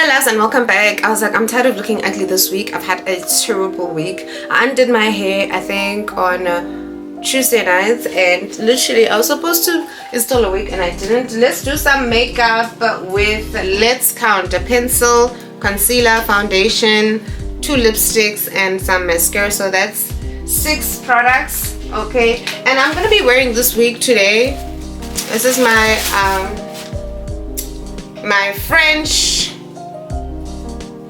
Hi loves and welcome back. I was like, I'm tired of looking ugly this week. I've had a terrible week. I undid my hair I think on Tuesday night, and literally I was supposed to install a wig and I didn't. Let's do some makeup with, let's count, a pencil, concealer, foundation, 2 lipsticks and some mascara. So that's 6 products. Okay, and I'm gonna be wearing this wig today. This is my my French,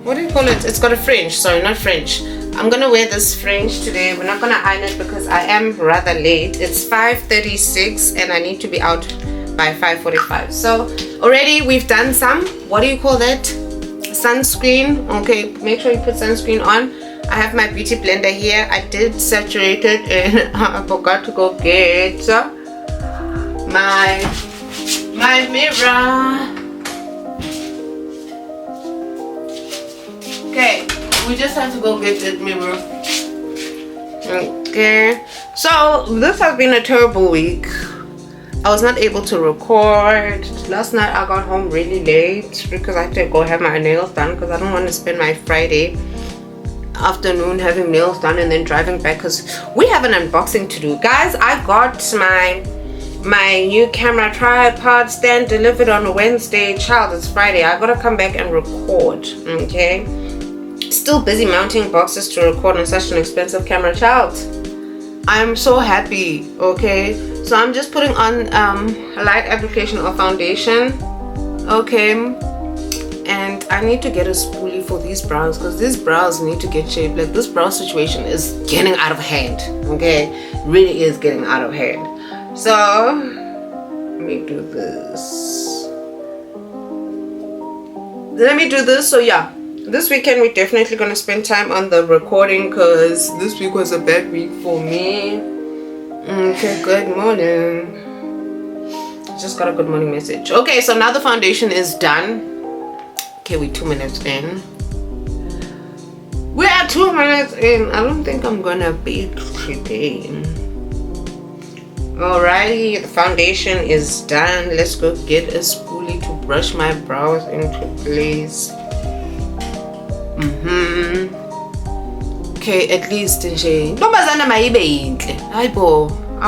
what do you call it? It's got a fringe. Sorry, not French. I'm gonna wear this fringe today. We're not gonna iron it because I am rather late. It's 5:36 and I need to be out by 5:45. So already we've done some, what do you call that, sunscreen. Okay, make sure you put sunscreen on. I have my beauty blender here. I did saturate it and I forgot to go get my mirror. Okay, we just have to go get that mirror. Okay, so this has been a terrible week. I was not able to record. Last night I got home really late because I had to go have my nails done because I don't want to spend my Friday afternoon having nails done and then driving back because we have an unboxing to do. Guys, I got my new camera tripod stand delivered on Wednesday. Child, it's Friday. I gotta come back and record. Okay, still busy mounting boxes to record on such an expensive camera. Child, I'm so happy. Okay, so I'm just putting on a light application of foundation. Okay, and I need to get a spoolie for these brows because these brows need to get shaped. Like, this brow situation is getting out of hand. Okay, really is getting out of hand. So let me do this. So yeah, this weekend we're definitely gonna spend time on the recording because this week was a bad week for me. Okay, good morning. Just got a good morning message. Okay, so now the foundation is done. Okay, we're 2 minutes in. We are 2 minutes in. I don't think I'm gonna bake today. Alrighty, the foundation is done. Let's go get a spoolie to brush my brows into place. Okay, at least I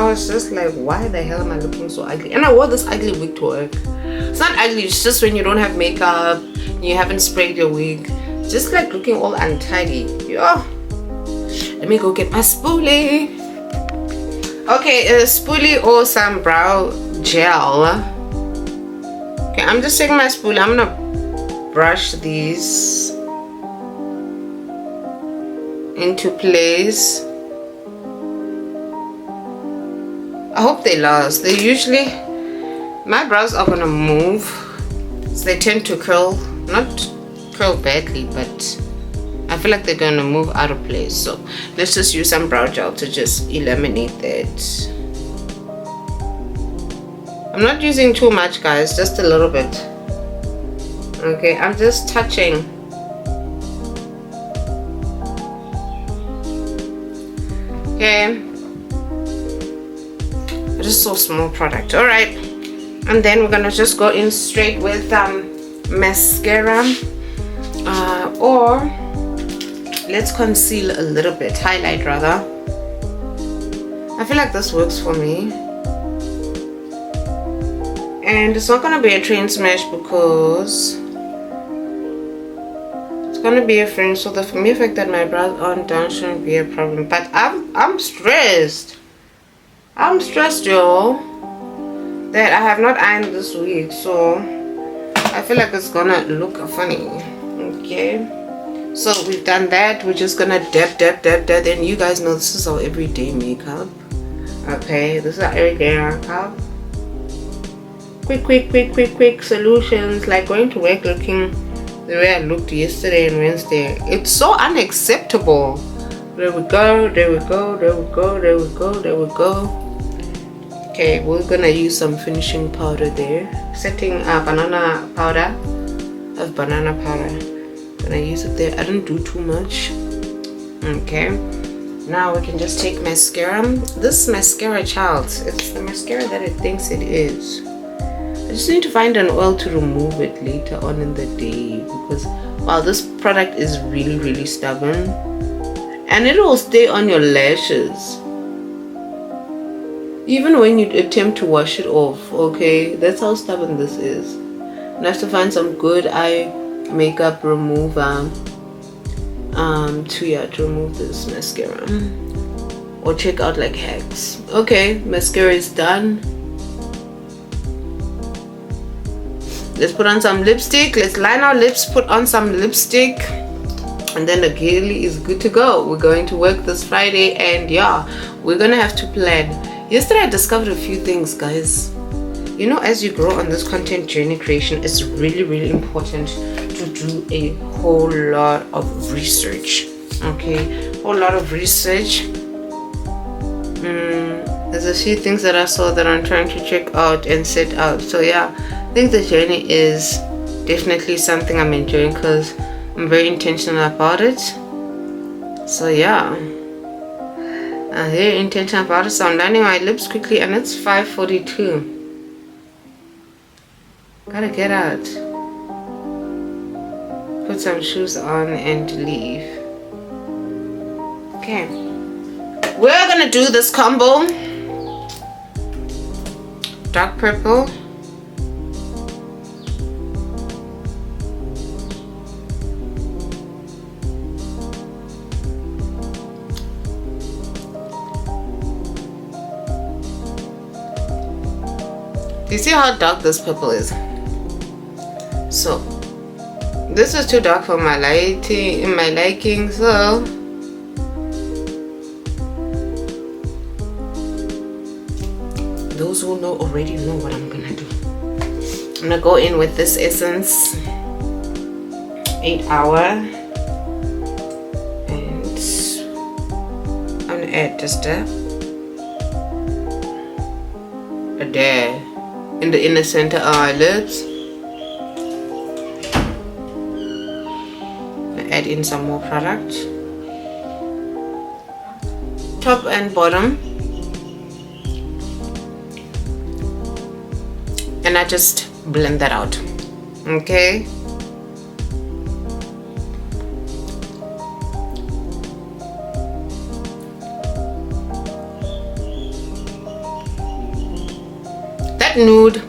was just like, why the hell am I looking so ugly? And I wore this ugly wig to work. It's not ugly, it's just when you don't have makeup, you haven't sprayed your wig, just like looking all untidy. Yo, let me go get my spoolie. Okay, a spoolie or some brow gel. Okay, I'm just taking my spoolie. I'm gonna brush these into place. I hope they last. They usually, my brows are gonna move, so they tend to curl, not curl badly, but I feel like they're gonna move out of place. So let's just use some brow gel to just eliminate that. I'm not using too much, guys, just a little bit. Okay, I'm just touching. Okay, just so small product. All right, and then we're gonna just go in straight with mascara, or let's conceal a little bit, highlight rather. I feel like this works for me. And it's not gonna be a train smash because it's gonna be a fringe, so the mere fact that my brows aren't done shouldn't be a problem. But I'm stressed. I'm stressed, y'all, that I have not ironed this week, so I feel like it's gonna look funny. Okay, so we've done that. We're just gonna dab, and you guys know this is our everyday makeup. Okay, this is our everyday makeup. Quick solutions, like going to work looking the way I looked yesterday and Wednesday. It's so unacceptable. There we go. Okay, we're gonna use some finishing powder there. Setting banana powder. Gonna use it there. I didn't do too much. Okay, now we can just take mascara. This mascara, child, it's the mascara that it thinks it is. I just need to find an oil to remove it later on in the day, because wow, this product is really stubborn and it will stay on your lashes even when you attempt to wash it off. Okay, that's how stubborn this is. And I have to find some good eye makeup remover to remove this mascara, or check out like hacks. Okay, mascara is done. Let's put on some lipstick. Let's line our lips, put on some lipstick, and then the girly is good to go. We're going to work this Friday, and yeah, we're gonna have to plan. Yesterday I discovered a few things, guys. You know, as you grow on this content journey creation, it's really important to do a whole lot of research. Okay, whole lot of research. There's a few things that I saw that I'm trying to check out and set out. So yeah, I think the journey is definitely something I'm enjoying because I'm very intentional about it. So yeah, I'm very intentional about it. So I'm lining my lips quickly, and it's 5:42. Gotta get out, put some shoes on and leave. Okay, we're gonna do this combo. Dark purple, do you see how dark this purple is? So this is too dark for my liking, so those who know already know what I'm gonna do. I'm gonna go in with this essence 8 Hour, and I'm gonna add just a dab in the inner center of our lips. Add in some more product, top and bottom, and I just blend that out. Okay, that nude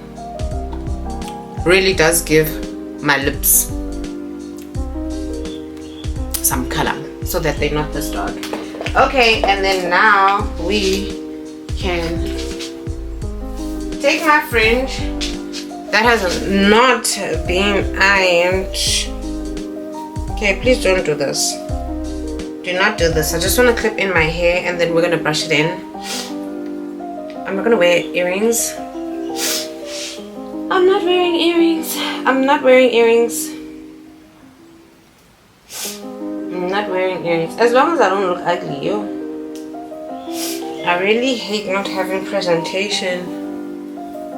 really does give my lips some color so that they're not this dark. Okay, and then now we can take my fringe that has not been ironed. Okay, please don't do this. Do not do this. I just want to clip in my hair, and then we're gonna brush it in. I'm not gonna wear earrings. I'm not wearing earrings. I'm not wearing earrings. I'm not wearing earrings. As long as I don't look ugly, yo. I really hate not having presentation.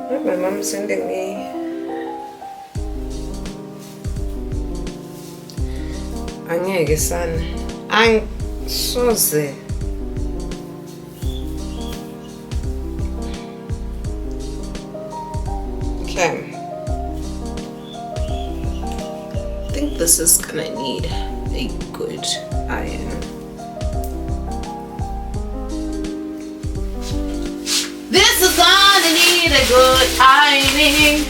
What my mom sending me? Angeke son. I'm so sick. Okay. I think this is gonna need a good iron. This is gonna need a good ironing.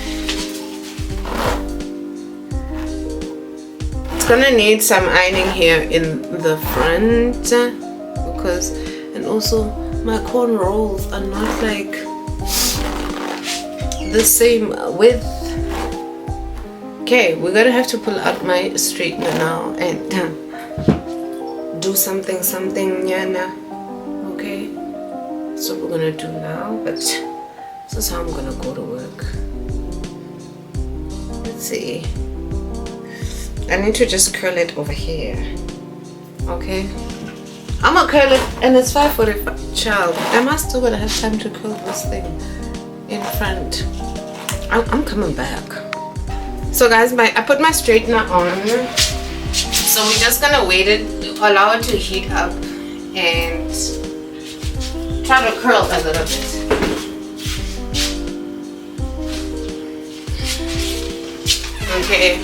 It's gonna need some ironing here in the front, because, and also my corn rolls are not like the same width. Okay, we're gonna have to pull out my straightener now and do something yana. Okay, that's what we're gonna do now, but this is how I'm gonna go to work. Let's see, I need to just curl it over here. Okay, I'm gonna curl it, and it's 5:45. Child, am I still gonna have time to curl this thing in front? I'm coming back. So guys, I put my straightener on, so we're just gonna wait it, allow it to heat up, and try to curl a little bit. Okay,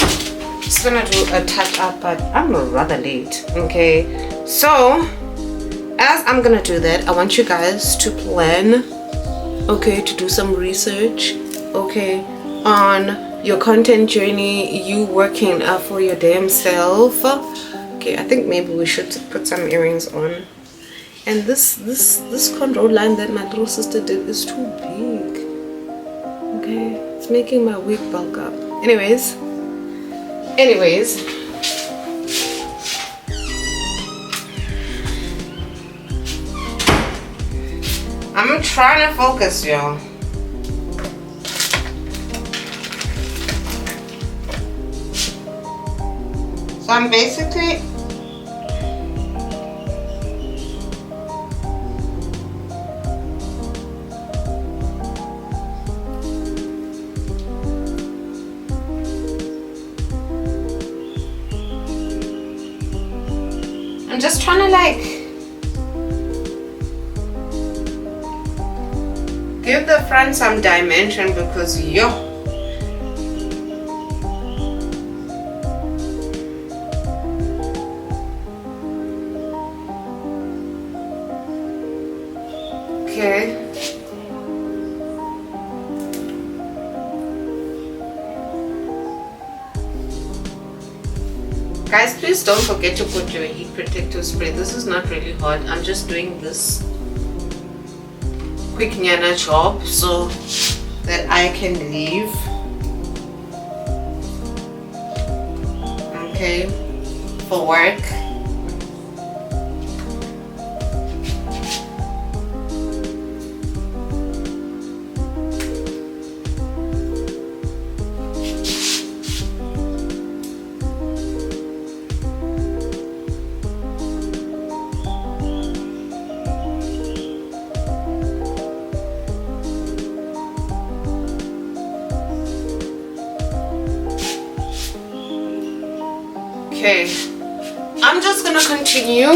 just gonna do a touch up, but I'm rather late. Okay, so as I'm gonna do that, I want you guys to plan, okay, to do some research, okay, on your content journey, you working for your damn self. Okay, I think maybe we should put some earrings on. And this control line that my little sister did is too big. Okay, it's making my wig bulk up. Anyways, I'm trying to focus, y'all. So I'm basically I'm just trying to like give the front some dimension because yo, okay. Guys, please don't forget to put your heat protective spray. This is not really hot. I'm just doing this quick nyana job so that I can leave. Okay, for work. Okay, I'm just gonna continue.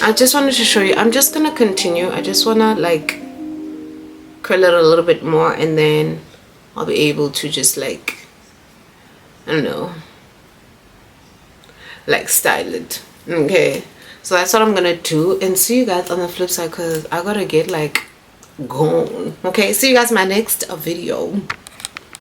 I just wanted to show you. I'm just gonna continue. I just wanna like curl it a little bit more, and then I'll be able to just like, I don't know, like style it. Okay, so that's what I'm gonna do, and see you guys on the flip side because I gotta get like gone. Okay, see you guys in my next video.